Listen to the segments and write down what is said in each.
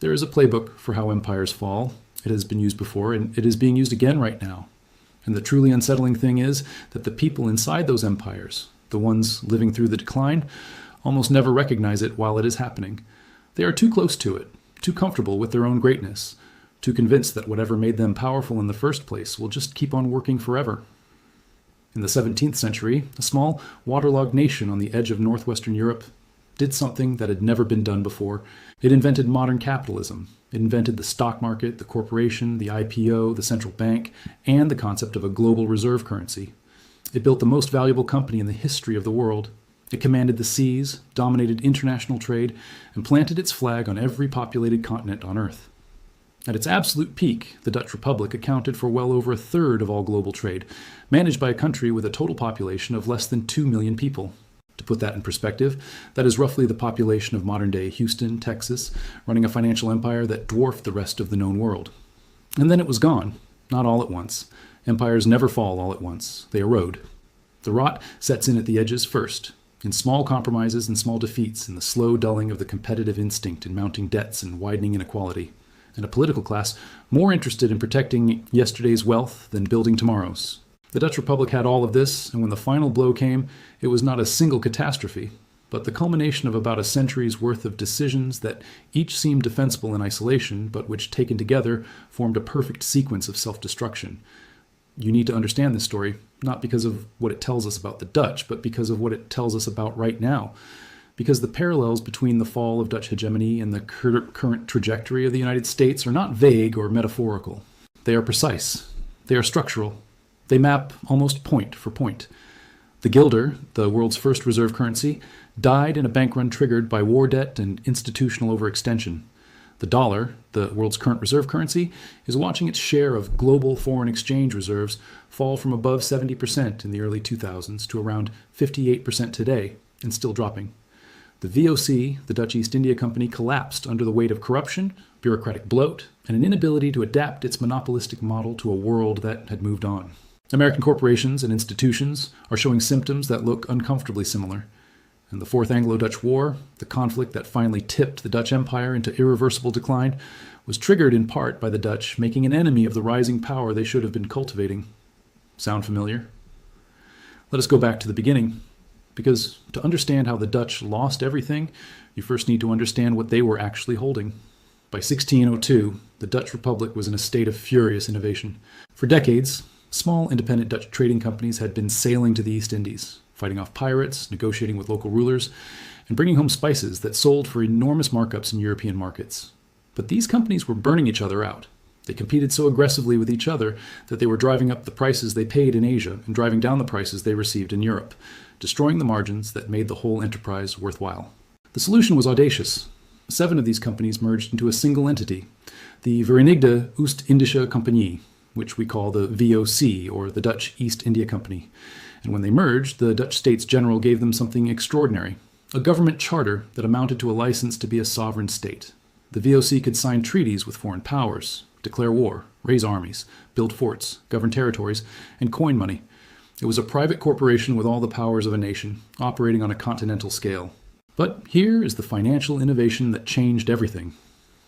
There is a playbook for how empires fall. It has been used before, and it is being used again right now. And the truly unsettling thing is that the people inside those empires, the ones living through the decline, almost never recognize it while it is happening. They are too close to it, too comfortable with their own greatness, too convinced that whatever made them powerful in the first place will just keep on working forever. In the 17th century, a small, waterlogged nation on the edge of northwestern Europe did something that had never been done before. It invented modern capitalism. It invented the stock market, the corporation, the IPO, the central bank, and the concept of a global reserve currency. It built the most valuable company in the history of the world. It commanded the seas, dominated international trade, and planted its flag on every populated continent on Earth. At its absolute peak, the Dutch Republic accounted for well over a third of all global trade, managed by a country with a total population of less than 2 million people. To put that in perspective, that is roughly the population of modern-day Houston, Texas, running a financial empire that dwarfed the rest of the known world. And then it was gone, not all at once. Empires never fall all at once. They erode. The rot sets in at the edges first, in small compromises and small defeats, in the slow dulling of the competitive instinct in mounting debts and widening inequality, and a political class more interested in protecting yesterday's wealth than building tomorrow's. The Dutch Republic had all of this, and when the final blow came, it was not a single catastrophe, but the culmination of about a century's worth of decisions that each seemed defensible in isolation, but which, taken together, formed a perfect sequence of self-destruction. You need to understand this story, not because of what it tells us about the Dutch, but because of what it tells us about right now. Because the parallels between the fall of Dutch hegemony and the current trajectory of the United States are not vague or metaphorical. They are precise. They are structural. They map almost point for point. The guilder, the world's first reserve currency, died in a bank run triggered by war debt and institutional overextension. The dollar, the world's current reserve currency, is watching its share of global foreign exchange reserves fall from above 70% in the early 2000s to around 58% today, and still dropping. The VOC, the Dutch East India Company, collapsed under the weight of corruption, bureaucratic bloat, and an inability to adapt its monopolistic model to a world that had moved on. American corporations and institutions are showing symptoms that look uncomfortably similar. And the Fourth Anglo-Dutch War, the conflict that finally tipped the Dutch Empire into irreversible decline, was triggered in part by the Dutch making an enemy of the rising power they should have been cultivating. Sound familiar? Let us go back to the beginning, because to understand how the Dutch lost everything, you first need to understand what they were actually holding. By 1602, the Dutch Republic was in a state of furious innovation. For decades, small independent Dutch trading companies had been sailing to the East Indies, fighting off pirates, negotiating with local rulers, and bringing home spices that sold for enormous markups in European markets. But these companies were burning each other out. They competed so aggressively with each other that they were driving up the prices they paid in Asia and driving down the prices they received in Europe, destroying the margins that made the whole enterprise worthwhile. The solution was audacious. 7 of these companies merged into a single entity, the Verenigde Oost-Indische Compagnie, which we call the VOC, or the Dutch East India Company. And when they merged, the Dutch States General gave them something extraordinary, a government charter that amounted to a license to be a sovereign state. The VOC could sign treaties with foreign powers, declare war, raise armies, build forts, govern territories, and coin money. It was a private corporation with all the powers of a nation, operating on a continental scale. But here is the financial innovation that changed everything.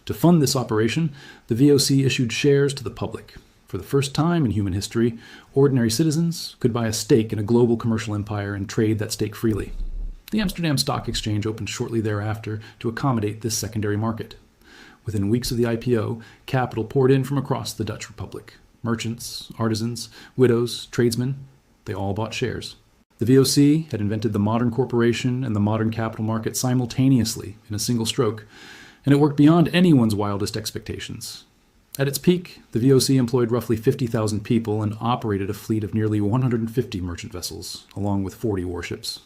To fund this operation, the VOC issued shares to the public. For the first time in human history, ordinary citizens could buy a stake in a global commercial empire and trade that stake freely. The Amsterdam Stock Exchange opened shortly thereafter to accommodate this secondary market. Within weeks of the IPO, capital poured in from across the Dutch Republic. Merchants, artisans, widows, tradesmen, they all bought shares. The VOC had invented the modern corporation and the modern capital market simultaneously in a single stroke, and it worked beyond anyone's wildest expectations. At its peak, the VOC employed roughly 50,000 people and operated a fleet of nearly 150 merchant vessels, along with 40 warships.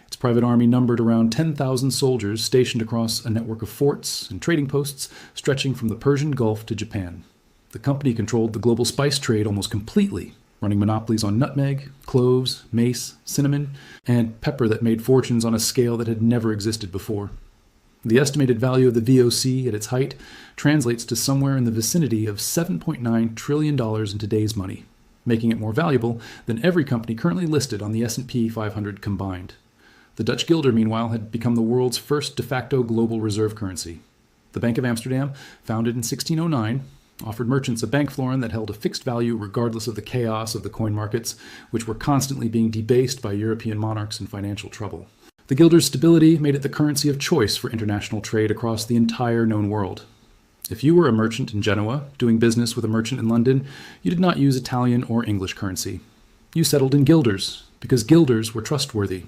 Its private army numbered around 10,000 soldiers stationed across a network of forts and trading posts stretching from the Persian Gulf to Japan. The company controlled the global spice trade almost completely, running monopolies on nutmeg, cloves, mace, cinnamon, and pepper that made fortunes on a scale that had never existed before. The estimated value of the VOC at its height translates to somewhere in the vicinity of $7.9 trillion in today's money, making it more valuable than every company currently listed on the S&P 500 combined. The Dutch guilder, meanwhile, had become the world's first de facto global reserve currency. The Bank of Amsterdam, founded in 1609, offered merchants a bank florin that held a fixed value regardless of the chaos of the coin markets, which were constantly being debased by European monarchs in financial trouble. The guilder's stability made it the currency of choice for international trade across the entire known world. If you were a merchant in Genoa, doing business with a merchant in London, you did not use Italian or English currency. You settled in guilders, because guilders were trustworthy.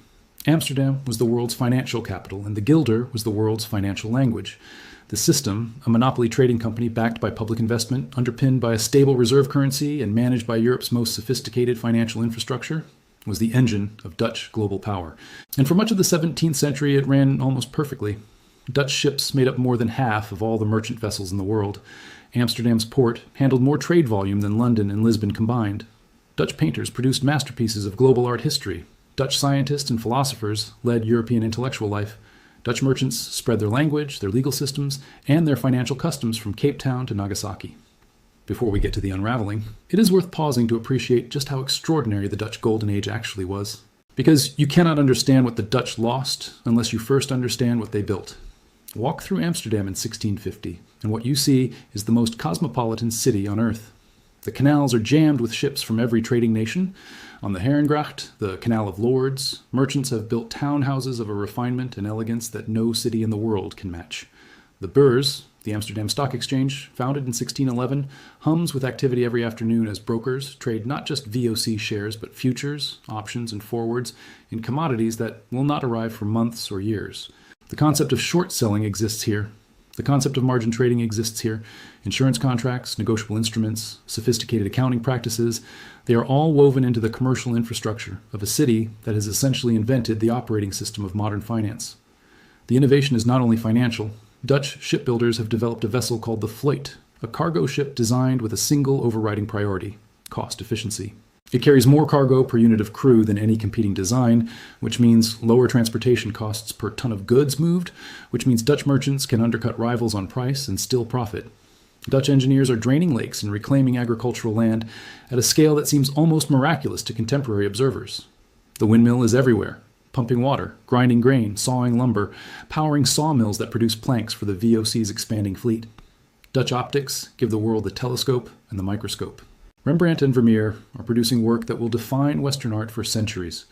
Amsterdam was the world's financial capital, and the guilder was the world's financial language. The system, a monopoly trading company backed by public investment, underpinned by a stable reserve currency, and managed by Europe's most sophisticated financial infrastructure, was the engine of Dutch global power. And for much of the 17th century, it ran almost perfectly. Dutch ships made up more than half of all the merchant vessels in the world. Amsterdam's port handled more trade volume than London and Lisbon combined. Dutch painters produced masterpieces of global art history. Dutch scientists and philosophers led European intellectual life. Dutch merchants spread their language, their legal systems, and their financial customs from Cape Town to Nagasaki. Before we get to the unraveling, it is worth pausing to appreciate just how extraordinary the Dutch Golden Age actually was. Because you cannot understand what the Dutch lost unless you first understand what they built. Walk through Amsterdam in 1650, and what you see is the most cosmopolitan city on earth. The canals are jammed with ships from every trading nation. On the Herengracht, the Canal of Lords, merchants have built townhouses of a refinement and elegance that no city in the world can match. The Beurs, the Amsterdam Stock Exchange, founded in 1611, hums with activity every afternoon as brokers trade not just VOC shares, but futures, options, and forwards in commodities that will not arrive for months or years. The concept of short selling exists here. The concept of margin trading exists here. Insurance contracts, negotiable instruments, sophisticated accounting practices, they are all woven into the commercial infrastructure of a city that has essentially invented the operating system of modern finance. The innovation is not only financial. Dutch shipbuilders have developed a vessel called the Vloot, a cargo ship designed with a single overriding priority: cost efficiency. It carries more cargo per unit of crew than any competing design, which means lower transportation costs per ton of goods moved, which means Dutch merchants can undercut rivals on price and still profit. Dutch engineers are draining lakes and reclaiming agricultural land at a scale that seems almost miraculous to contemporary observers. The windmill is everywhere, pumping water, grinding grain, sawing lumber, powering sawmills that produce planks for the VOC's expanding fleet. Dutch optics give the world the telescope and the microscope. Rembrandt and Vermeer are producing work that will define Western art for centuries.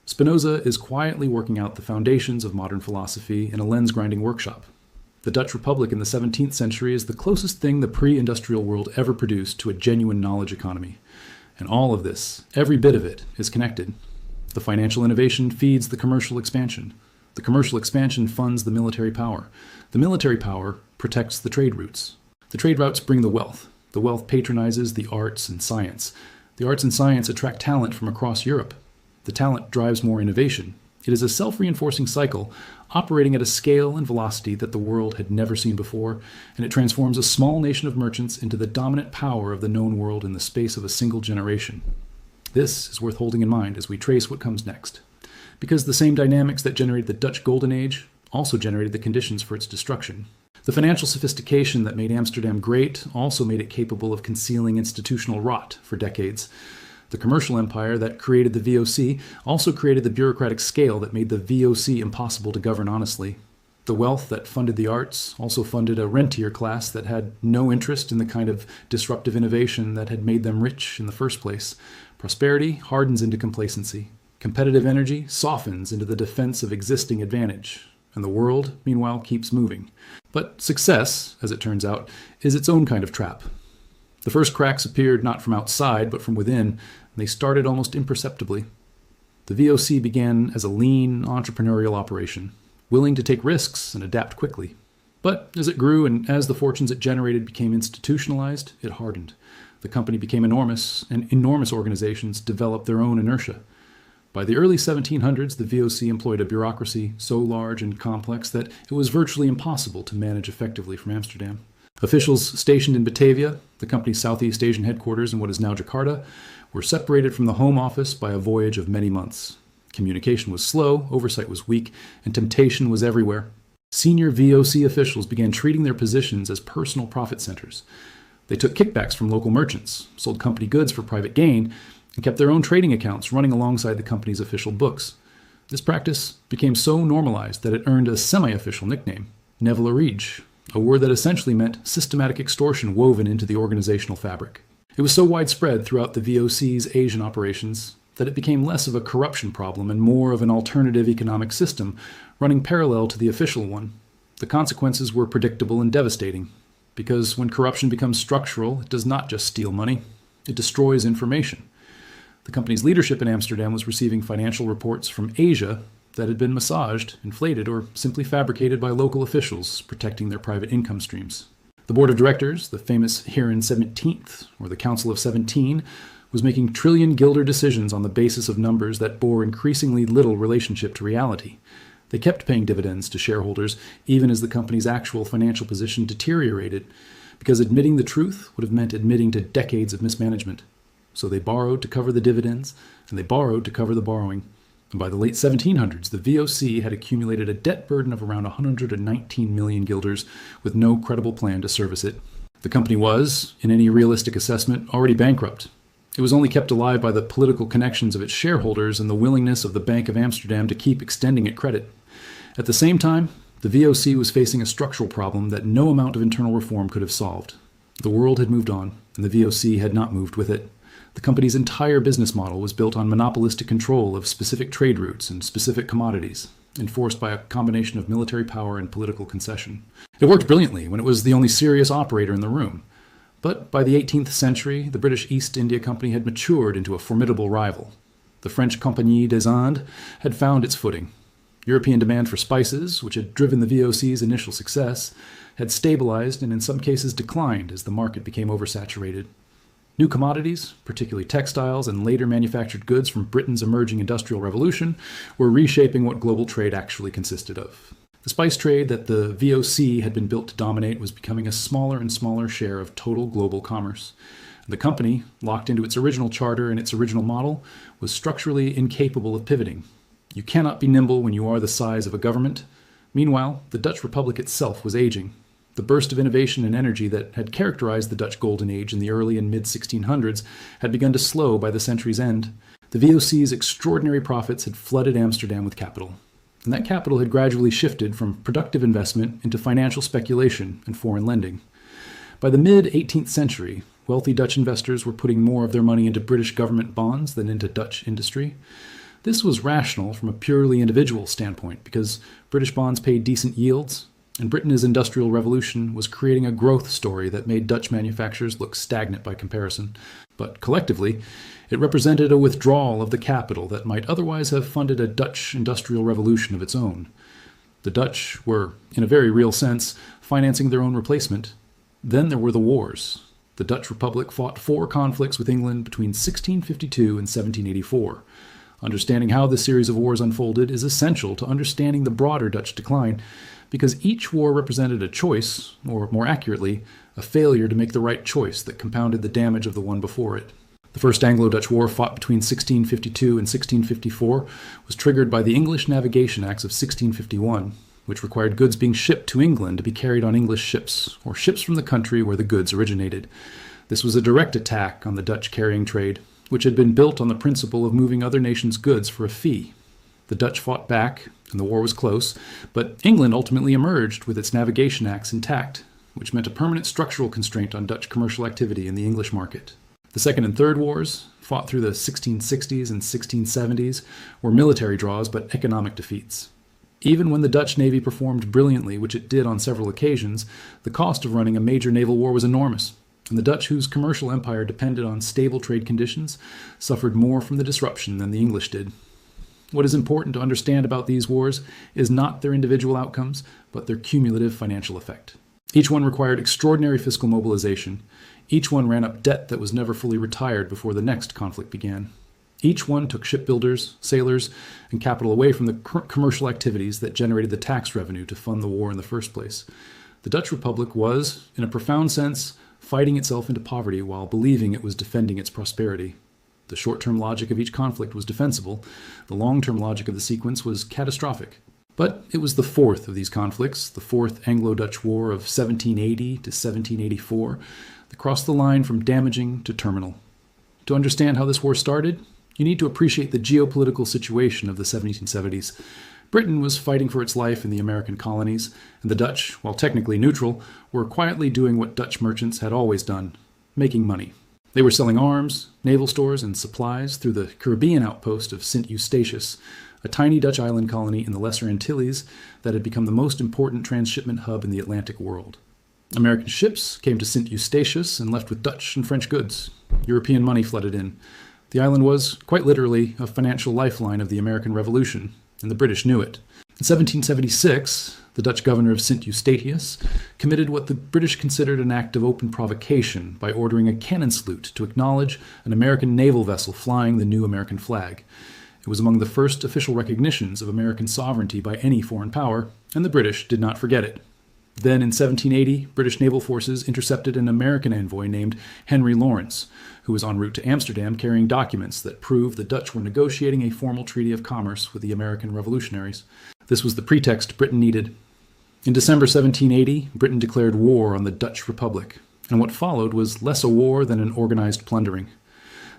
Spinoza is quietly working out the foundations of modern philosophy in a lens-grinding workshop. The Dutch Republic in the 17th century is the closest thing the pre-industrial world ever produced to a genuine knowledge economy. And all of this, every bit of it, is connected. The financial innovation feeds the commercial expansion. The commercial expansion funds the military power. The military power protects the trade routes. The trade routes bring the wealth. The wealth patronizes the arts and science. The arts and science attract talent from across Europe. The talent drives more innovation. It is a self-reinforcing cycle, operating at a scale and velocity that the world had never seen before, and it transforms a small nation of merchants into the dominant power of the known world in the space of a single generation. This is worth holding in mind as we trace what comes next, because the same dynamics that generated the Dutch Golden Age also generated the conditions for its destruction. The financial sophistication that made Amsterdam great also made it capable of concealing institutional rot for decades. The commercial empire that created the VOC also created the bureaucratic scale that made the VOC impossible to govern honestly. The wealth that funded the arts also funded a rentier class that had no interest in the kind of disruptive innovation that had made them rich in the first place. Prosperity hardens into complacency. Competitive energy softens into the defense of existing advantage. And the world, meanwhile, keeps moving. But success, as it turns out, is its own kind of trap. The first cracks appeared not from outside, but from within, and they started almost imperceptibly. The VOC began as a lean, entrepreneurial operation, willing to take risks and adapt quickly. But as it grew and as the fortunes it generated became institutionalized, it hardened. The company became enormous, and enormous organizations developed their own inertia. By the early 1700s, the VOC employed a bureaucracy so large and complex that it was virtually impossible to manage effectively from Amsterdam. Officials stationed in Batavia, the company's Southeast Asian headquarters in what is now Jakarta, were separated from the home office by a voyage of many months. Communication was slow, oversight was weak, and temptation was everywhere. Senior VOC officials began treating their positions as personal profit centers. They took kickbacks from local merchants, sold company goods for private gain, and kept their own trading accounts running alongside the company's official books. This practice became so normalized that it earned a semi-official nickname, Nevelerij, a word that essentially meant systematic extortion woven into the organizational fabric. It was so widespread throughout the VOC's Asian operations that it became less of a corruption problem and more of an alternative economic system running parallel to the official one. The consequences were predictable and devastating, because when corruption becomes structural, it does not just steal money, it destroys information. The company's leadership in Amsterdam was receiving financial reports from Asia that had been massaged, inflated, or simply fabricated by local officials protecting their private income streams. The board of directors, the famous Heren 17th, or the Council of 17, was making trillion guilder decisions on the basis of numbers that bore increasingly little relationship to reality. They kept paying dividends to shareholders even as the company's actual financial position deteriorated, because admitting the truth would have meant admitting to decades of mismanagement. So they borrowed to cover the dividends, and they borrowed to cover the borrowing. And by the late 1700s, the VOC had accumulated a debt burden of around 119 million guilders, with no credible plan to service it. The company was, in any realistic assessment, already bankrupt. It was only kept alive by the political connections of its shareholders and the willingness of the Bank of Amsterdam to keep extending it credit. At the same time, the VOC was facing a structural problem that no amount of internal reform could have solved. The world had moved on, and the VOC had not moved with it. The company's entire business model was built on monopolistic control of specific trade routes and specific commodities, enforced by a combination of military power and political concession. It worked brilliantly when it was the only serious operator in the room. But by the 18th century, the British East India Company had matured into a formidable rival. The French Compagnie des Indes had found its footing. European demand for spices, which had driven the VOC's initial success, had stabilized and in some cases declined as the market became oversaturated. New commodities, particularly textiles and later manufactured goods from Britain's emerging industrial revolution, were reshaping what global trade actually consisted of. The spice trade that the VOC had been built to dominate was becoming a smaller and smaller share of total global commerce. The company, locked into its original charter and its original model, was structurally incapable of pivoting. You cannot be nimble when you are the size of a government. Meanwhile, the Dutch Republic itself was aging. The burst of innovation and energy that had characterized the Dutch Golden Age in the early and mid-1600s had begun to slow by the century's end. The VOC's extraordinary profits had flooded Amsterdam with capital, and that capital had gradually shifted from productive investment into financial speculation and foreign lending. By the mid-18th century, wealthy Dutch investors were putting more of their money into British government bonds than into Dutch industry. This was rational from a purely individual standpoint because British bonds paid decent yields, and Britain's industrial revolution was creating a growth story that made Dutch manufacturers look stagnant by comparison. But collectively, it represented a withdrawal of the capital that might otherwise have funded a Dutch industrial revolution of its own. The Dutch were, in a very real sense, financing their own replacement. Then there were the wars. The Dutch Republic fought 4 conflicts with England between 1652 and 1784. Understanding how this series of wars unfolded is essential to understanding the broader Dutch decline, because each war represented a choice, or more accurately, a failure to make the right choice that compounded the damage of the one before it. The First Anglo-Dutch War, fought between 1652 and 1654, was triggered by the English Navigation Acts of 1651, which required goods being shipped to England to be carried on English ships, or ships from the country where the goods originated. This was a direct attack on the Dutch carrying trade, which had been built on the principle of moving other nations' goods for a fee. The Dutch fought back, and the war was close, but England ultimately emerged with its navigation acts intact, which meant a permanent structural constraint on Dutch commercial activity in the English market. The Second and Third Wars, fought through the 1660s and 1670s, were military draws but economic defeats. Even when the Dutch Navy performed brilliantly, which it did on several occasions, the cost of running a major naval war was enormous, and the Dutch, whose commercial empire depended on stable trade conditions, suffered more from the disruption than the English did. What is important to understand about these wars is not their individual outcomes, but their cumulative financial effect. Each one required extraordinary fiscal mobilization. Each one ran up debt that was never fully retired before the next conflict began. Each one took shipbuilders, sailors, and capital away from the commercial activities that generated the tax revenue to fund the war in the first place. The Dutch Republic was, in a profound sense, fighting itself into poverty while believing it was defending its prosperity. The short-term logic of each conflict was defensible. The long-term logic of the sequence was catastrophic. But it was the fourth of these conflicts, the Fourth Anglo-Dutch War of 1780 to 1784, that crossed the line from damaging to terminal. To understand how this war started, you need to appreciate the geopolitical situation of the 1770s. Britain was fighting for its life in the American colonies, and the Dutch, while technically neutral, were quietly doing what Dutch merchants had always done, making money. They were selling arms, naval stores, and supplies through the Caribbean outpost of St. Eustatius, a tiny Dutch island colony in the Lesser Antilles that had become the most important transshipment hub in the Atlantic world. American ships came to St. Eustatius and left with Dutch and French goods. European money flooded in. The island was, quite literally, a financial lifeline of the American Revolution, and the British knew it. In 1776, the Dutch governor of St. Eustatius committed what the British considered an act of open provocation by ordering a cannon salute to acknowledge an American naval vessel flying the new American flag. It was among the first official recognitions of American sovereignty by any foreign power, and the British did not forget it. Then in 1780, British naval forces intercepted an American envoy named Henry Lawrence, who was en route to Amsterdam carrying documents that proved the Dutch were negotiating a formal treaty of commerce with the American revolutionaries. This was the pretext Britain needed. In December 1780, Britain declared war on the Dutch Republic, and what followed was less a war than an organized plundering.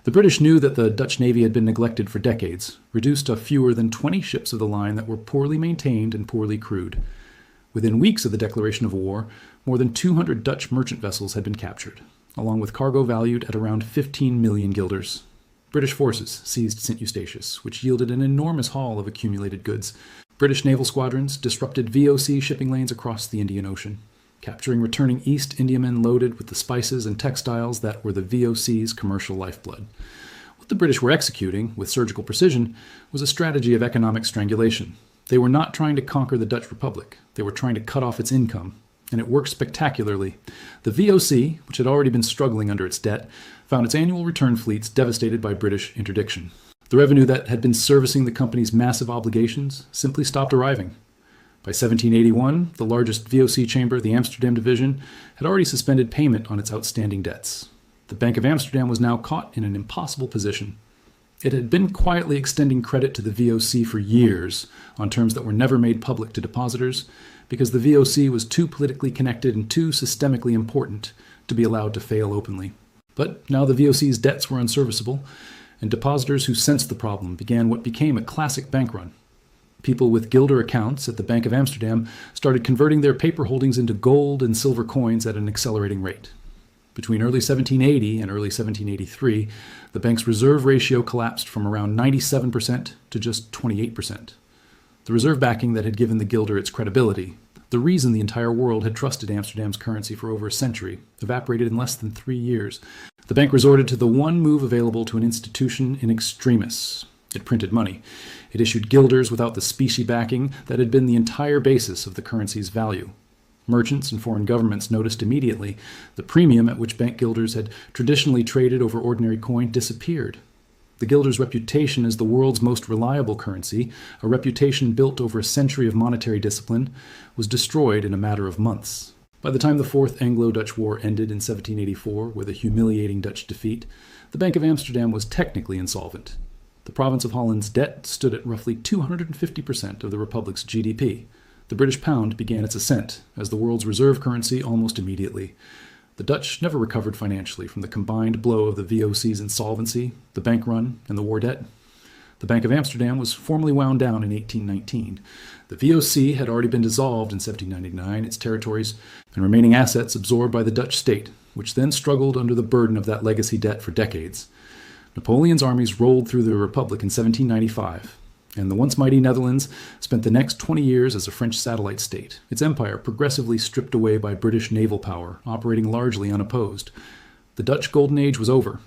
The British knew that the Dutch Navy had been neglected for decades, reduced to fewer than 20 ships of the line that were poorly maintained and poorly crewed. Within weeks of the declaration of war, more than 200 Dutch merchant vessels had been captured, along with cargo valued at around 15 million guilders. British forces seized St. Eustatius, which yielded an enormous haul of accumulated goods. British naval squadrons disrupted VOC shipping lanes across the Indian Ocean, capturing returning East Indiamen loaded with the spices and textiles that were the VOC's commercial lifeblood. What the British were executing, with surgical precision, was a strategy of economic strangulation. They were not trying to conquer the Dutch Republic. They were trying to cut off its income, and it worked spectacularly. The VOC, which had already been struggling under its debt, found its annual return fleets devastated by British interdiction. The revenue that had been servicing the company's massive obligations simply stopped arriving. By 1781, the largest VOC chamber, the Amsterdam Division, had already suspended payment on its outstanding debts. The Bank of Amsterdam was now caught in an impossible position. It had been quietly extending credit to the VOC for years on terms that were never made public to depositors because the VOC was too politically connected and too systemically important to be allowed to fail openly. But now the VOC's debts were unserviceable, and depositors who sensed the problem began what became a classic bank run. People with guilder accounts at the Bank of Amsterdam started converting their paper holdings into gold and silver coins at an accelerating rate. Between early 1780 and early 1783, the bank's reserve ratio collapsed from around 97% to just 28%. The reserve backing that had given the guilder its credibility, the reason the entire world had trusted Amsterdam's currency for over a century, evaporated in less than 3 years. The bank resorted to the one move available to an institution in extremis. It printed money. It issued guilders without the specie backing that had been the entire basis of the currency's value. Merchants and foreign governments noticed immediately the premium at which bank guilders had traditionally traded over ordinary coin disappeared. The guilder's reputation as the world's most reliable currency, a reputation built over a century of monetary discipline, was destroyed in a matter of months. By the time the Fourth Anglo-Dutch War ended in 1784 with a humiliating Dutch defeat, the Bank of Amsterdam was technically insolvent. The province of Holland's debt stood at roughly 250% of the Republic's GDP. The British pound began its ascent as the world's reserve currency almost immediately. The Dutch never recovered financially from the combined blow of the VOC's insolvency, the bank run, and the war debt. The Bank of Amsterdam was formally wound down in 1819. The VOC had already been dissolved in 1799, its territories and remaining assets absorbed by the Dutch state, which then struggled under the burden of that legacy debt for decades. Napoleon's armies rolled through the Republic in 1795. And the once mighty Netherlands spent the next 20 years as a French satellite state, its empire progressively stripped away by British naval power, operating largely unopposed. The Dutch Golden Age was over.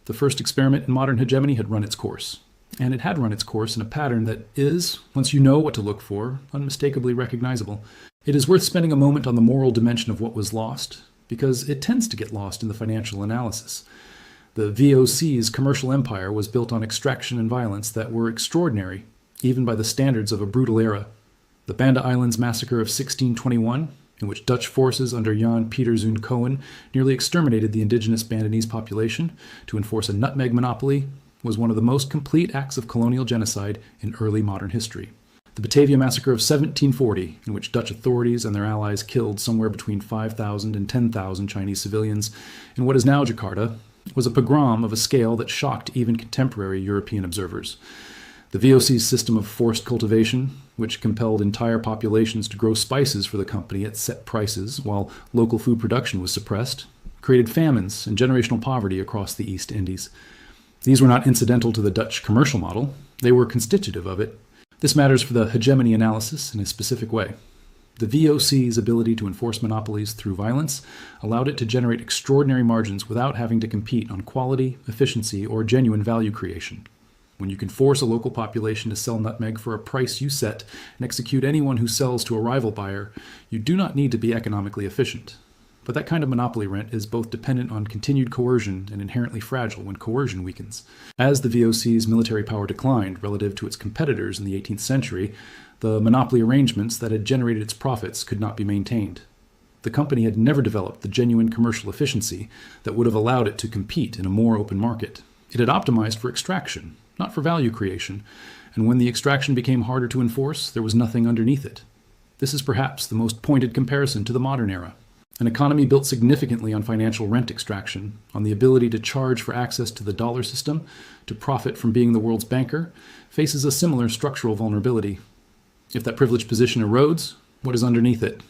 The first experiment in modern hegemony had run its course. And it had run its course in a pattern that is, once you know what to look for, unmistakably recognizable. It is worth spending a moment on the moral dimension of what was lost, because it tends to get lost in the financial analysis. The VOC's commercial empire was built on extraction and violence that were extraordinary, even by the standards of a brutal era. The Banda Islands massacre of 1621, in which Dutch forces under Jan Pieter Zoon Koen nearly exterminated the indigenous Bandanese population to enforce a nutmeg monopoly, was one of the most complete acts of colonial genocide in early modern history. The Batavia massacre of 1740, in which Dutch authorities and their allies killed somewhere between 5,000 and 10,000 Chinese civilians in what is now Jakarta, was a pogrom of a scale that shocked even contemporary European observers. The VOC's system of forced cultivation, which compelled entire populations to grow spices for the company at set prices while local food production was suppressed, created famines and generational poverty across the East Indies. These were not incidental to the Dutch commercial model, they were constitutive of it. This matters for the hegemony analysis in a specific way. The VOC's ability to enforce monopolies through violence allowed it to generate extraordinary margins without having to compete on quality, efficiency, or genuine value creation. When you can force a local population to sell nutmeg for a price you set and execute anyone who sells to a rival buyer, you do not need to be economically efficient. But that kind of monopoly rent is both dependent on continued coercion and inherently fragile when coercion weakens. As the VOC's military power declined relative to its competitors in the 18th century, the monopoly arrangements that had generated its profits could not be maintained. The company had never developed the genuine commercial efficiency that would have allowed it to compete in a more open market. It had optimized for extraction, not for value creation, and when the extraction became harder to enforce, there was nothing underneath it. This is perhaps the most pointed comparison to the modern era. An economy built significantly on financial rent extraction, on the ability to charge for access to the dollar system, to profit from being the world's banker, faces a similar structural vulnerability. If that privileged position erodes, what is underneath it?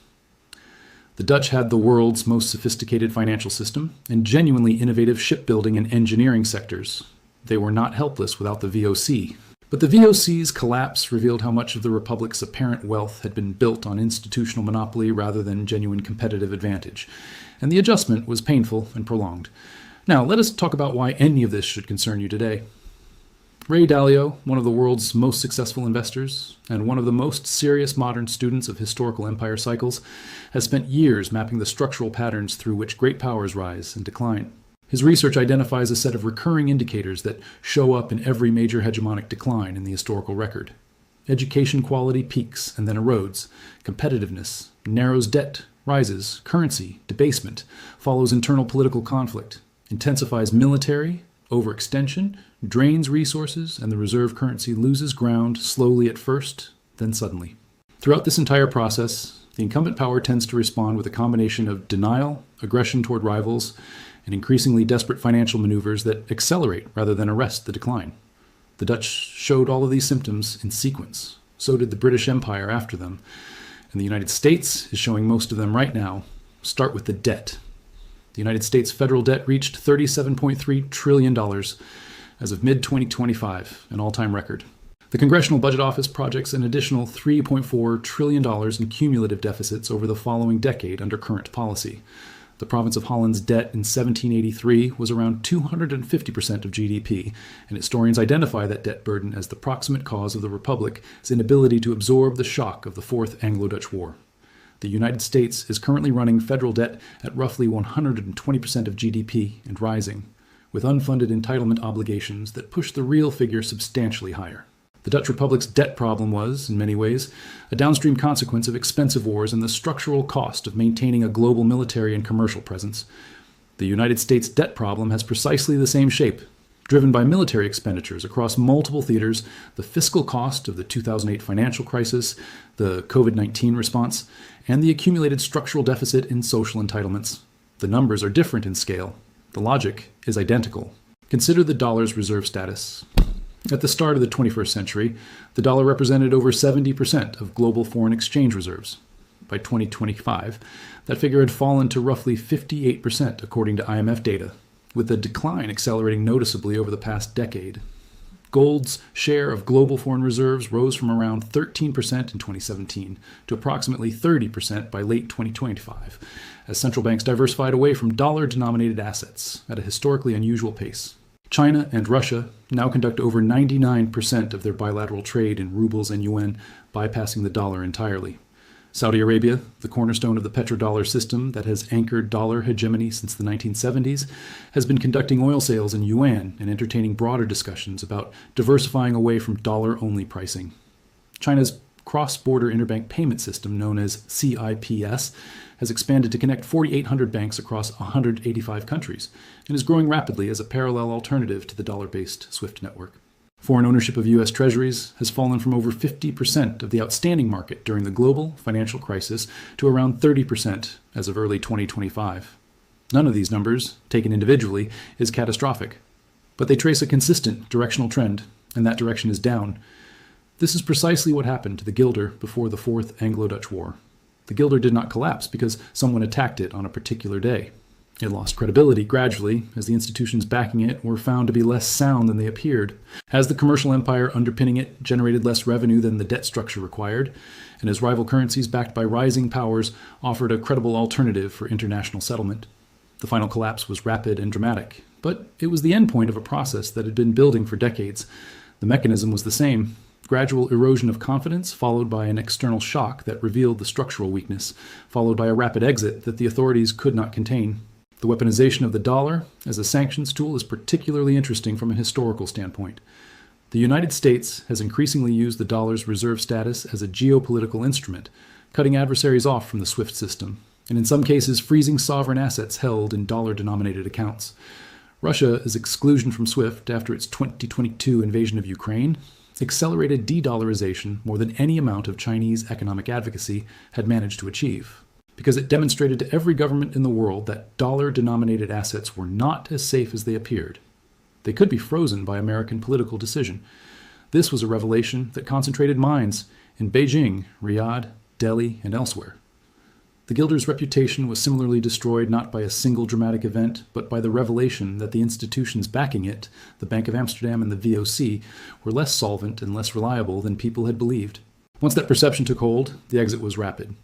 The Dutch had the world's most sophisticated financial system and genuinely innovative shipbuilding and engineering sectors. They were not helpless without the VOC. But the VOC's collapse revealed how much of the Republic's apparent wealth had been built on institutional monopoly rather than genuine competitive advantage, and the adjustment was painful and prolonged. Now, let us talk about why any of this should concern you today. Ray Dalio, one of the world's most successful investors and one of the most serious modern students of historical empire cycles, has spent years mapping the structural patterns through which great powers rise and decline. His research identifies a set of recurring indicators that show up in every major hegemonic decline in the historical record. Education quality peaks and then erodes. Competitiveness narrows, debt rises. Currency debasement follows internal political conflict. Intensifies military overextension, drains resources, and the reserve currency loses ground slowly at first, then suddenly. Throughout this entire process, the incumbent power tends to respond with a combination of denial, aggression toward rivals, and increasingly desperate financial maneuvers that accelerate rather than arrest the decline. The Dutch showed all of these symptoms in sequence. So did the British Empire after them. And the United States is showing most of them right now. Start with the debt. The United States federal debt reached $37.3 trillion as of mid-2025, an all-time record. The Congressional Budget Office projects an additional $3.4 trillion in cumulative deficits over the following decade under current policy. The province of Holland's debt in 1783 was around 250% of GDP, and historians identify that debt burden as the proximate cause of the Republic's inability to absorb the shock of the Fourth Anglo-Dutch War. The United States is currently running federal debt at roughly 120% of GDP and rising, with unfunded entitlement obligations that push the real figure substantially higher. The Dutch Republic's debt problem was, in many ways, a downstream consequence of expensive wars and the structural cost of maintaining a global military and commercial presence. The United States debt problem has precisely the same shape, driven by military expenditures across multiple theaters, the fiscal cost of the 2008 financial crisis, the COVID-19 response, and the accumulated structural deficit in social entitlements. The numbers are different in scale. The logic is identical. Consider the dollar's reserve status. At the start of the 21st century, the dollar represented over 70% of global foreign exchange reserves. By 2025, that figure had fallen to roughly 58% according to IMF data, with the decline accelerating noticeably over the past decade. Gold's share of global foreign reserves rose from around 13% in 2017 to approximately 30% by late 2025, as central banks diversified away from dollar-denominated assets at a historically unusual pace. China and Russia now conduct over 99% of their bilateral trade in rubles and yuan, bypassing the dollar entirely. Saudi Arabia, the cornerstone of the petrodollar system that has anchored dollar hegemony since the 1970s, has been conducting oil sales in yuan and entertaining broader discussions about diversifying away from dollar-only pricing. China's cross-border interbank payment system, known as CIPS, has expanded to connect 4,800 banks across 185 countries and is growing rapidly as a parallel alternative to the dollar-based SWIFT network. Foreign ownership of U.S. Treasuries has fallen from over 50% of the outstanding market during the global financial crisis to around 30% as of early 2025. None of these numbers, taken individually, is catastrophic, but they trace a consistent directional trend, and that direction is down. This is precisely what happened to the guilder before the Fourth Anglo-Dutch War. The guilder did not collapse because someone attacked it on a particular day. It lost credibility gradually as the institutions backing it were found to be less sound than they appeared, as the commercial empire underpinning it generated less revenue than the debt structure required, and as rival currencies backed by rising powers offered a credible alternative for international settlement. The final collapse was rapid and dramatic, but it was the endpoint of a process that had been building for decades. The mechanism was the same: gradual erosion of confidence followed by an external shock that revealed the structural weakness, followed by a rapid exit that the authorities could not contain. The weaponization of the dollar as a sanctions tool is particularly interesting from a historical standpoint. The United States has increasingly used the dollar's reserve status as a geopolitical instrument, cutting adversaries off from the SWIFT system, and in some cases freezing sovereign assets held in dollar-denominated accounts. Russia's exclusion from SWIFT after its 2022 invasion of Ukraine accelerated de-dollarization more than any amount of Chinese economic advocacy had managed to achieve, because it demonstrated to every government in the world that dollar-denominated assets were not as safe as they appeared. They could be frozen by American political decision. This was a revelation that concentrated minds in Beijing, Riyadh, Delhi, and elsewhere. The guilder's reputation was similarly destroyed not by a single dramatic event, but by the revelation that the institutions backing it, the Bank of Amsterdam and the VOC, were less solvent and less reliable than people had believed. Once that perception took hold, the exit was rapid.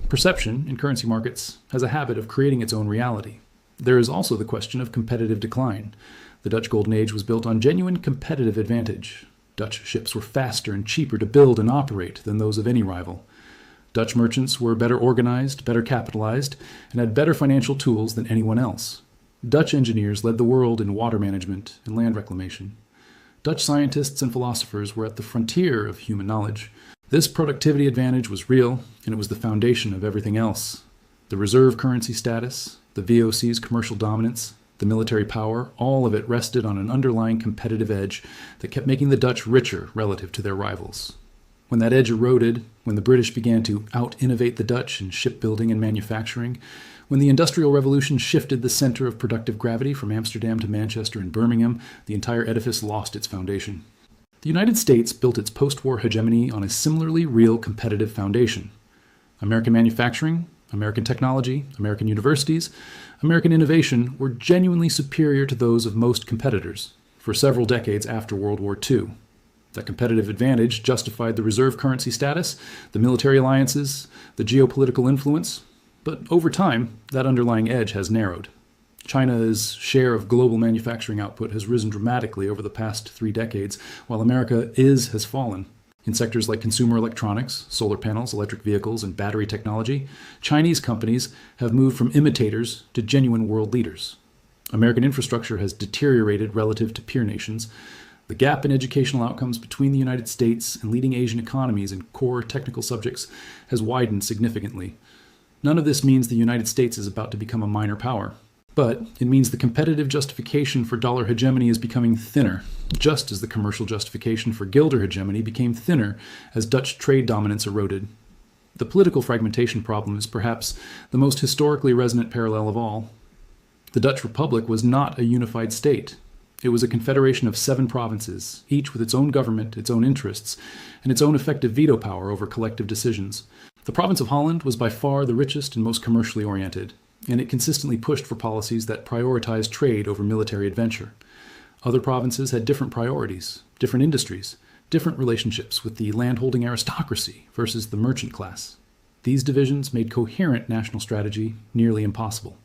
Perception, in currency markets, has a habit of creating its own reality. There is also the question of competitive decline. The Dutch Golden Age was built on genuine competitive advantage. Dutch ships were faster and cheaper to build and operate than those of any rival. Dutch merchants were better organized, better capitalized, and had better financial tools than anyone else. Dutch engineers led the world in water management and land reclamation. Dutch scientists and philosophers were at the frontier of human knowledge. This productivity advantage was real, and it was the foundation of everything else. The reserve currency status, the VOC's commercial dominance, the military power, all of it rested on an underlying competitive edge that kept making the Dutch richer relative to their rivals. When that edge eroded, when the British began to out-innovate the Dutch in shipbuilding and manufacturing, when the Industrial Revolution shifted the center of productive gravity from Amsterdam to Manchester and Birmingham, the entire edifice lost its foundation. The United States built its post-war hegemony on a similarly real competitive foundation. American manufacturing, American technology, American universities, American innovation were genuinely superior to those of most competitors for several decades after World War II. That competitive advantage justified the reserve currency status, the military alliances, the geopolitical influence, but over time, that underlying edge has narrowed. China's share of global manufacturing output has risen dramatically over the past 3 decades, while America has fallen. In sectors like consumer electronics, solar panels, electric vehicles, and battery technology, Chinese companies have moved from imitators to genuine world leaders. American infrastructure has deteriorated relative to peer nations. The gap in educational outcomes between the United States and leading Asian economies in core technical subjects has widened significantly. None of this means the United States is about to become a minor power. But it means the competitive justification for dollar hegemony is becoming thinner, just as the commercial justification for guilder hegemony became thinner as Dutch trade dominance eroded. The political fragmentation problem is perhaps the most historically resonant parallel of all. The Dutch Republic was not a unified state. It was a confederation of 7 provinces, each with its own government, its own interests, and its own effective veto power over collective decisions. The province of Holland was by far the richest and most commercially oriented, and it consistently pushed for policies that prioritized trade over military adventure. Other provinces had different priorities, different industries, different relationships with the landholding aristocracy versus the merchant class. These divisions made coherent national strategy nearly impossible.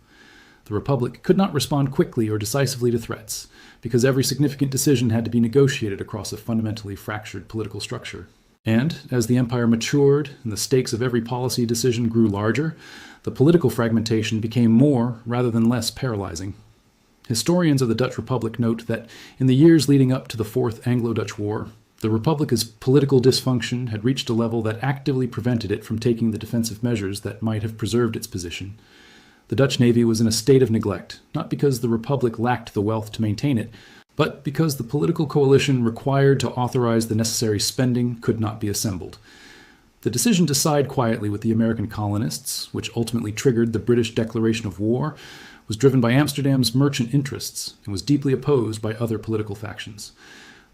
The Republic could not respond quickly or decisively to threats, because every significant decision had to be negotiated across a fundamentally fractured political structure. And as the empire matured and the stakes of every policy decision grew larger, the political fragmentation became more rather than less paralyzing. Historians of the Dutch Republic note that in the years leading up to the Fourth Anglo-Dutch War, the Republic's political dysfunction had reached a level that actively prevented it from taking the defensive measures that might have preserved its position. The Dutch Navy was in a state of neglect, not because the Republic lacked the wealth to maintain it, but because the political coalition required to authorize the necessary spending could not be assembled. The decision to side quietly with the American colonists, which ultimately triggered the British declaration of war, was driven by Amsterdam's merchant interests and was deeply opposed by other political factions.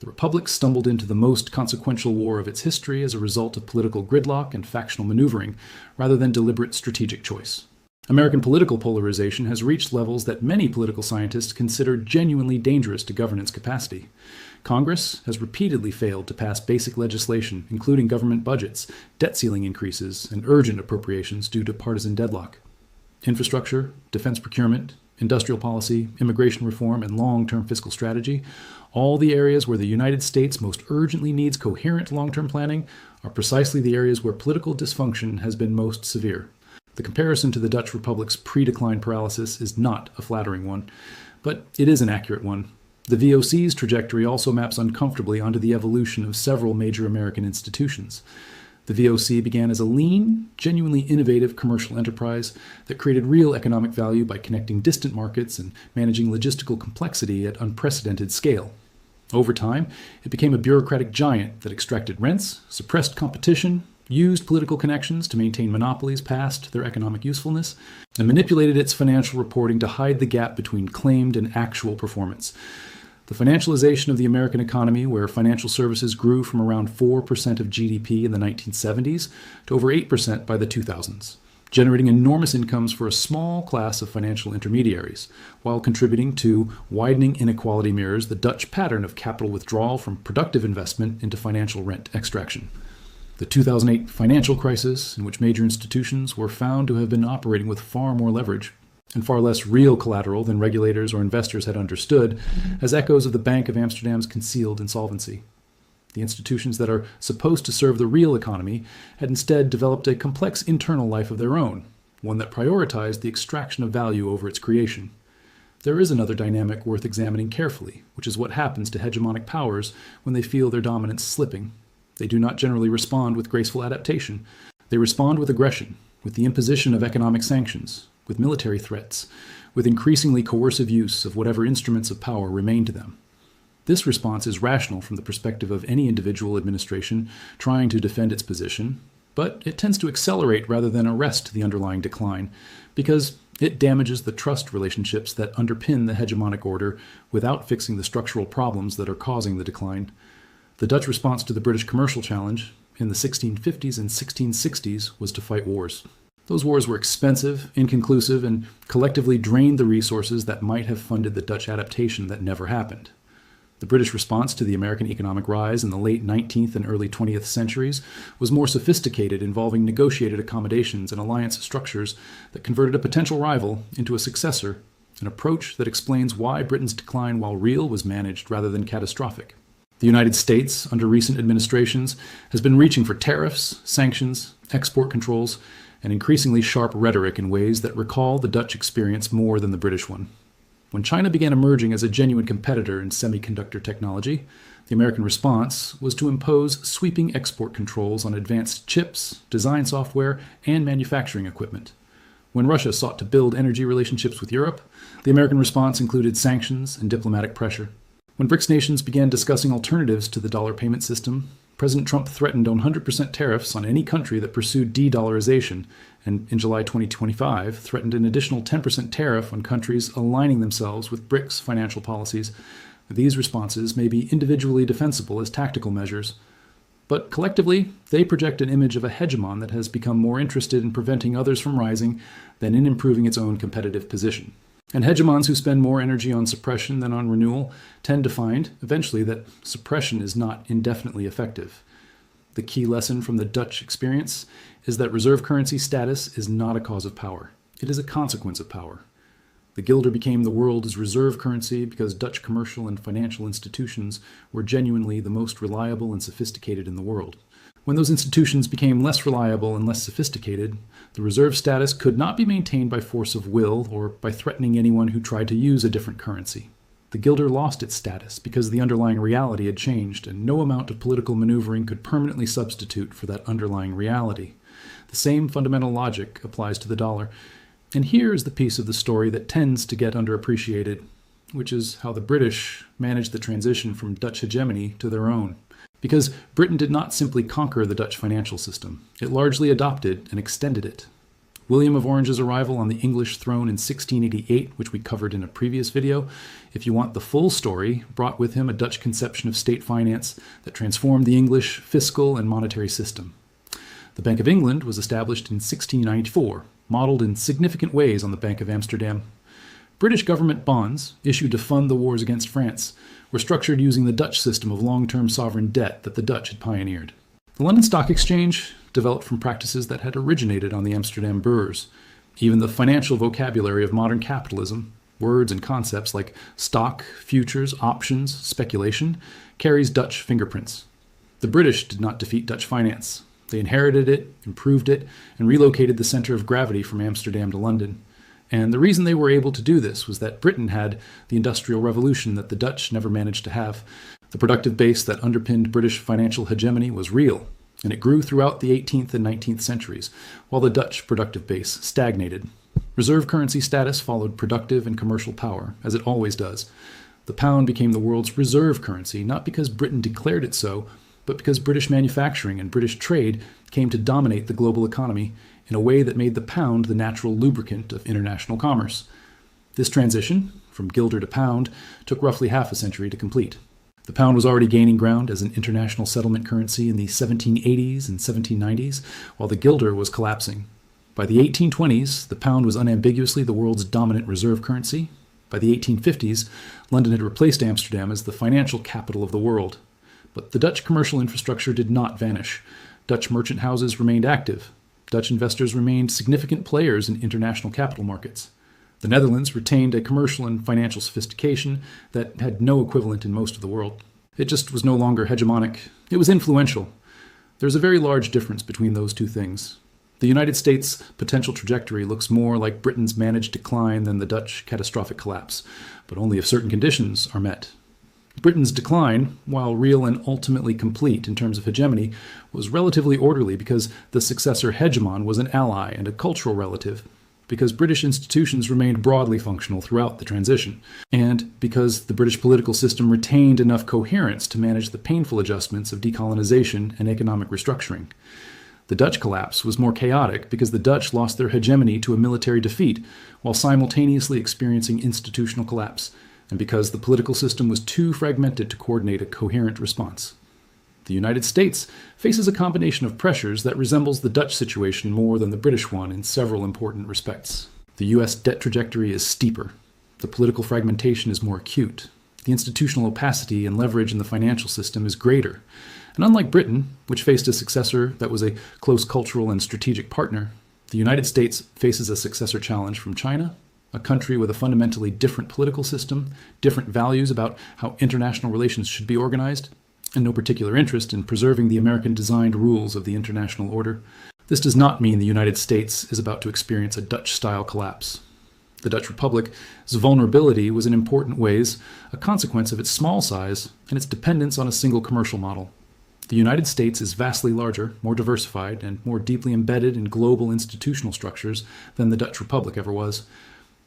The Republic stumbled into the most consequential war of its history as a result of political gridlock and factional maneuvering, rather than deliberate strategic choice. American political polarization has reached levels that many political scientists consider genuinely dangerous to governance capacity. Congress has repeatedly failed to pass basic legislation, including government budgets, debt ceiling increases, and urgent appropriations due to partisan deadlock. Infrastructure, defense procurement, industrial policy, immigration reform, and long-term fiscal strategy, all the areas where the United States most urgently needs coherent long-term planning, are precisely the areas where political dysfunction has been most severe. The comparison to the Dutch Republic's pre-decline paralysis is not a flattering one, but it is an accurate one. The VOC's trajectory also maps uncomfortably onto the evolution of several major American institutions. The VOC began as a lean, genuinely innovative commercial enterprise that created real economic value by connecting distant markets and managing logistical complexity at unprecedented scale. Over time, it became a bureaucratic giant that extracted rents, suppressed competition, used political connections to maintain monopolies past their economic usefulness, and manipulated its financial reporting to hide the gap between claimed and actual performance. The financialization of the American economy, where financial services grew from around 4% of GDP in the 1970s to over 8% by the 2000s, generating enormous incomes for a small class of financial intermediaries, while contributing to widening inequality mirrors the Dutch pattern of capital withdrawal from productive investment into financial rent extraction. The 2008 financial crisis, in which major institutions were found to have been operating with far more leverage and far less real collateral than regulators or investors had understood, has echoes of the Bank of Amsterdam's concealed insolvency. The institutions that are supposed to serve the real economy had instead developed a complex internal life of their own, one that prioritized the extraction of value over its creation. There is another dynamic worth examining carefully, which is what happens to hegemonic powers when they feel their dominance slipping. They do not generally respond with graceful adaptation. They respond with aggression, with the imposition of economic sanctions, with military threats, with increasingly coercive use of whatever instruments of power remain to them. This response is rational from the perspective of any individual administration trying to defend its position, but it tends to accelerate rather than arrest the underlying decline, because it damages the trust relationships that underpin the hegemonic order without fixing the structural problems that are causing the decline. The Dutch response to the British commercial challenge in the 1650s and 1660s was to fight wars. Those wars were expensive, inconclusive, and collectively drained the resources that might have funded the Dutch adaptation that never happened. The British response to the American economic rise in the late 19th and early 20th centuries was more sophisticated, involving negotiated accommodations and alliance structures that converted a potential rival into a successor, an approach that explains why Britain's decline, while real, was managed rather than catastrophic. The United States, under recent administrations, has been reaching for tariffs, sanctions, export controls, and increasingly sharp rhetoric in ways that recall the Dutch experience more than the British one. When China began emerging as a genuine competitor in semiconductor technology, the American response was to impose sweeping export controls on advanced chips, design software, and manufacturing equipment. When Russia sought to build energy relationships with Europe, the American response included sanctions and diplomatic pressure. When BRICS nations began discussing alternatives to the dollar payment system, President Trump threatened 100% tariffs on any country that pursued de-dollarization, and in July 2025 threatened an additional 10% tariff on countries aligning themselves with BRICS financial policies. These responses may be individually defensible as tactical measures, but collectively they project an image of a hegemon that has become more interested in preventing others from rising than in improving its own competitive position. And hegemons who spend more energy on suppression than on renewal tend to find, eventually, that suppression is not indefinitely effective. The key lesson from the Dutch experience is that reserve currency status is not a cause of power. It is a consequence of power. The guilder became the world's reserve currency because Dutch commercial and financial institutions were genuinely the most reliable and sophisticated in the world. When those institutions became less reliable and less sophisticated, the reserve status could not be maintained by force of will or by threatening anyone who tried to use a different currency. The guilder lost its status because the underlying reality had changed, and no amount of political maneuvering could permanently substitute for that underlying reality. The same fundamental logic applies to the dollar. And here is the piece of the story that tends to get underappreciated, which is how the British managed the transition from Dutch hegemony to their own. Because Britain did not simply conquer the Dutch financial system, it largely adopted and extended it. William of Orange's arrival on the English throne in 1688, which we covered in a previous video. If you want the full story, brought with him a Dutch conception of state finance that transformed the English fiscal and monetary system. The Bank of England was established in 1694, modeled in significant ways on the Bank of Amsterdam. British government bonds, issued to fund the wars against France, were structured using the Dutch system of long-term sovereign debt that the Dutch had pioneered. The London Stock Exchange developed from practices that had originated on the Amsterdam Bourse. Even the financial vocabulary of modern capitalism, words and concepts like stock, futures, options, speculation, carries Dutch fingerprints. The British did not defeat Dutch finance. They inherited it, improved it, and relocated the center of gravity from Amsterdam to London. And the reason they were able to do this was that Britain had the Industrial Revolution that the Dutch never managed to have. The productive base that underpinned British financial hegemony was real, and it grew throughout the 18th and 19th centuries, while the Dutch productive base stagnated. Reserve currency status followed productive and commercial power, as it always does. The pound became the world's reserve currency, not because Britain declared it so, but because British manufacturing and British trade came to dominate the global economy in a way that made the pound the natural lubricant of international commerce. This transition, from guilder to pound, took roughly half a century to complete. The pound was already gaining ground as an international settlement currency in the 1780s and 1790s, while the guilder was collapsing. By the 1820s, the pound was unambiguously the world's dominant reserve currency. By the 1850s, London had replaced Amsterdam as the financial capital of the world. But the Dutch commercial infrastructure did not vanish. Dutch merchant houses remained active. Dutch investors remained significant players in international capital markets. The Netherlands retained a commercial and financial sophistication that had no equivalent in most of the world. It just was no longer hegemonic. It was influential. There's a very large difference between those two things. The United States' potential trajectory looks more like Britain's managed decline than the Dutch catastrophic collapse, but only if certain conditions are met. Britain's decline, while real and ultimately complete in terms of hegemony, was relatively orderly because the successor hegemon was an ally and a cultural relative, because British institutions remained broadly functional throughout the transition, and because the British political system retained enough coherence to manage the painful adjustments of decolonization and economic restructuring. The Dutch collapse was more chaotic because the Dutch lost their hegemony to a military defeat while simultaneously experiencing institutional collapse, and because the political system was too fragmented to coordinate a coherent response. The United States faces a combination of pressures that resembles the Dutch situation more than the British one in several important respects. The U.S. debt trajectory is steeper. The political fragmentation is more acute. The institutional opacity and leverage in the financial system is greater. And unlike Britain, which faced a successor that was a close cultural and strategic partner, the United States faces a successor challenge from China, a country with a fundamentally different political system, different values about how international relations should be organized, and no particular interest in preserving the American-designed rules of the international order. This does not mean the United States is about to experience a Dutch-style collapse. The Dutch Republic's vulnerability was in important ways a consequence of its small size and its dependence on a single commercial model. The United States is vastly larger, more diversified, and more deeply embedded in global institutional structures than the Dutch Republic ever was.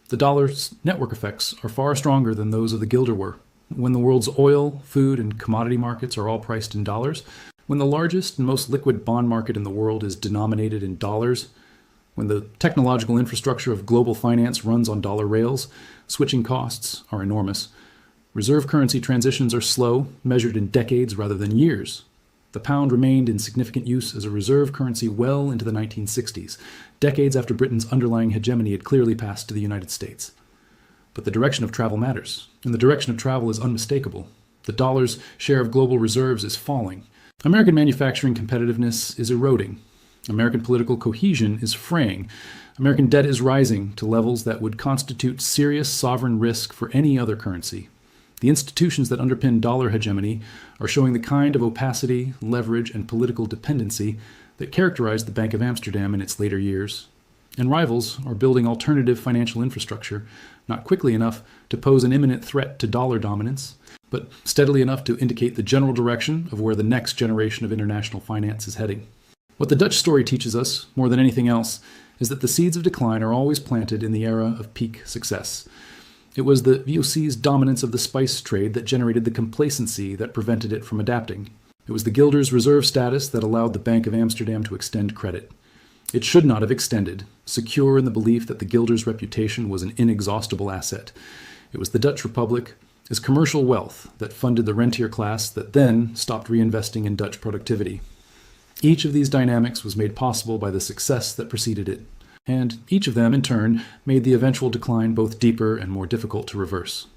The dollar's network effects are far stronger than those of the guilder were. When the world's oil, food, and commodity markets are all priced in dollars, when the largest and most liquid bond market in the world is denominated in dollars, when the technological infrastructure of global finance runs on dollar rails, switching costs are enormous. Reserve currency transitions are slow, measured in decades rather than years. The pound remained in significant use as a reserve currency well into the 1960s, decades after Britain's underlying hegemony had clearly passed to the United States. But the direction of travel matters, and the direction of travel is unmistakable. The dollar's share of global reserves is falling. American manufacturing competitiveness is eroding. American political cohesion is fraying. American debt is rising to levels that would constitute serious sovereign risk for any other currency. The institutions that underpin dollar hegemony are showing the kind of opacity, leverage, and political dependency that characterized the Bank of Amsterdam in its later years. And rivals are building alternative financial infrastructure, not quickly enough to pose an imminent threat to dollar dominance, but steadily enough to indicate the general direction of where the next generation of international finance is heading. What the Dutch story teaches us, more than anything else, is that the seeds of decline are always planted in the era of peak success. It was the VOC's dominance of the spice trade that generated the complacency that prevented it from adapting. It was the guilder's reserve status that allowed the Bank of Amsterdam to extend credit. It should not have extended, secure in the belief that the guilder's reputation was an inexhaustible asset. It was the Dutch Republic, its commercial wealth, that funded the rentier class that then stopped reinvesting in Dutch productivity. Each of these dynamics was made possible by the success that preceded it, and each of them, in turn, made the eventual decline both deeper and more difficult to reverse.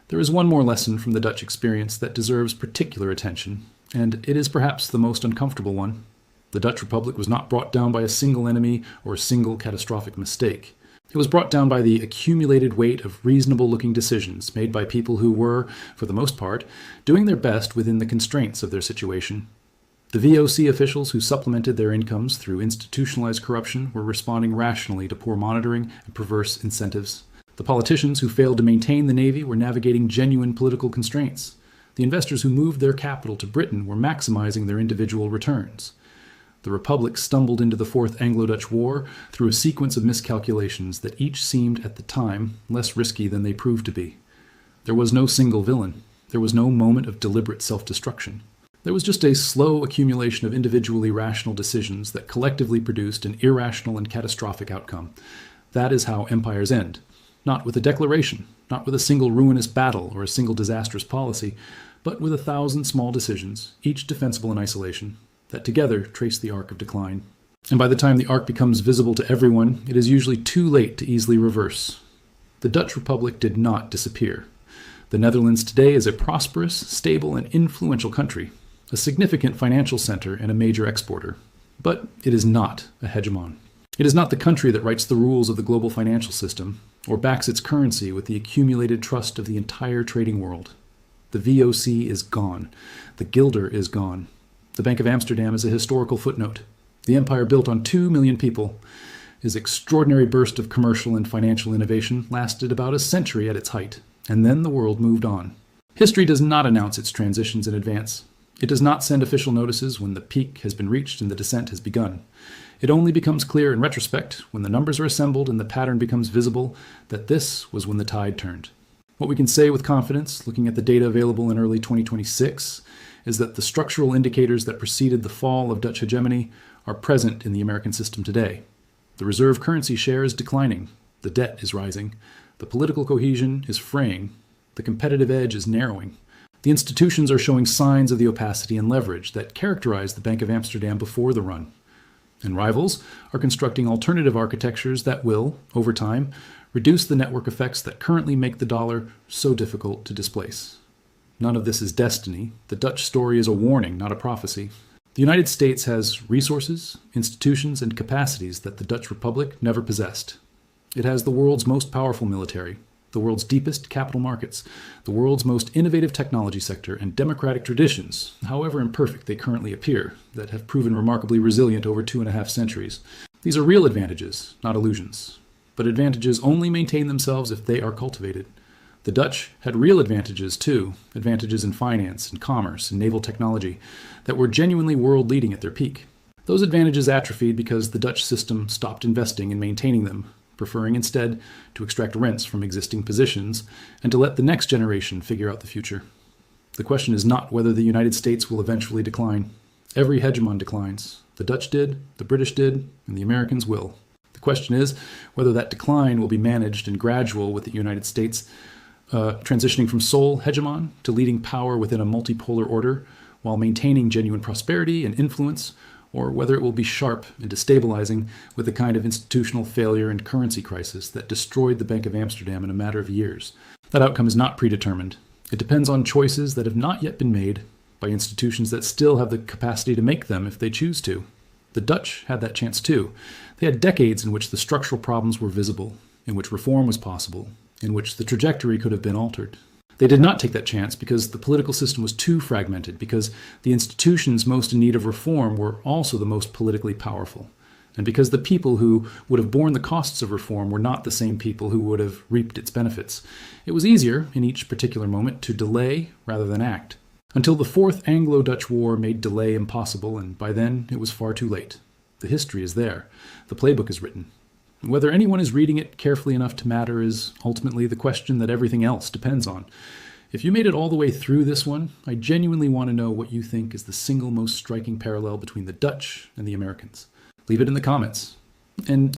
There is one more lesson from the Dutch experience that deserves particular attention, and it is perhaps the most uncomfortable one. The Dutch Republic was not brought down by a single enemy or a single catastrophic mistake. It was brought down by the accumulated weight of reasonable-looking decisions made by people who were, for the most part, doing their best within the constraints of their situation. The VOC officials who supplemented their incomes through institutionalized corruption were responding rationally to poor monitoring and perverse incentives. The politicians who failed to maintain the Navy were navigating genuine political constraints. The investors who moved their capital to Britain were maximizing their individual returns. The Republic stumbled into the Fourth Anglo-Dutch War through a sequence of miscalculations that each seemed, at the time, less risky than they proved to be. There was no single villain. There was no moment of deliberate self-destruction. There was just a slow accumulation of individually rational decisions that collectively produced an irrational and catastrophic outcome. That is how empires end. Not with a declaration, not with a single ruinous battle or a single disastrous policy, but with 1,000 small decisions, each defensible in isolation, that together trace the arc of decline. And by the time the arc becomes visible to everyone, it is usually too late to easily reverse. The Dutch Republic did not disappear. The Netherlands today is a prosperous, stable, and influential country, a significant financial center and a major exporter. But it is not a hegemon. It is not the country that writes the rules of the global financial system, or backs its currency with the accumulated trust of the entire trading world. The VOC is gone. The guilder is gone. The Bank of Amsterdam is a historical footnote. The empire built on 2 million people. His extraordinary burst of commercial and financial innovation lasted about a century at its height, and then the world moved on. History does not announce its transitions in advance. It does not send official notices when the peak has been reached and the descent has begun. It only becomes clear in retrospect, when the numbers are assembled and the pattern becomes visible, that this was when the tide turned. What we can say with confidence, looking at the data available in early 2026, is that the structural indicators that preceded the fall of Dutch hegemony are present in the American system today. The reserve currency share is declining, the debt is rising, the political cohesion is fraying, the competitive edge is narrowing. The institutions are showing signs of the opacity and leverage that characterized the Bank of Amsterdam before the run. And rivals are constructing alternative architectures that will, over time, reduce the network effects that currently make the dollar so difficult to displace. None of this is destiny. The Dutch story is a warning, not a prophecy. The United States has resources, institutions, and capacities that the Dutch Republic never possessed. It has the world's most powerful military, the world's deepest capital markets, the world's most innovative technology sector, and democratic traditions, however imperfect they currently appear, that have proven remarkably resilient over 2.5 centuries. These are real advantages, not illusions. But advantages only maintain themselves if they are cultivated. The Dutch had real advantages too, advantages in finance and commerce and naval technology that were genuinely world-leading at their peak. Those advantages atrophied because the Dutch system stopped investing in maintaining them, preferring instead to extract rents from existing positions and to let the next generation figure out the future. The question is not whether the United States will eventually decline. Every hegemon declines. The Dutch did, the British did, and the Americans will. The question is whether that decline will be managed and gradual, with the United States transitioning from sole hegemon to leading power within a multipolar order while maintaining genuine prosperity and influence, or whether it will be sharp and destabilizing with the kind of institutional failure and currency crisis that destroyed the Bank of Amsterdam in a matter of years. That outcome is not predetermined. It depends on choices that have not yet been made by institutions that still have the capacity to make them if they choose to. The Dutch had that chance too. They had decades in which the structural problems were visible, in which reform was possible, in which the trajectory could have been altered. They did not take that chance because the political system was too fragmented, because the institutions most in need of reform were also the most politically powerful, and because the people who would have borne the costs of reform were not the same people who would have reaped its benefits. It was easier, in each particular moment, to delay rather than act, until the Fourth Anglo-Dutch War made delay impossible, and by then it was far too late. The history is there. The playbook is written. Whether anyone is reading it carefully enough to matter is ultimately the question that everything else depends on. If you made it all the way through this one, I genuinely want to know what you think is the single most striking parallel between the Dutch and the Americans. leave it in the comments. And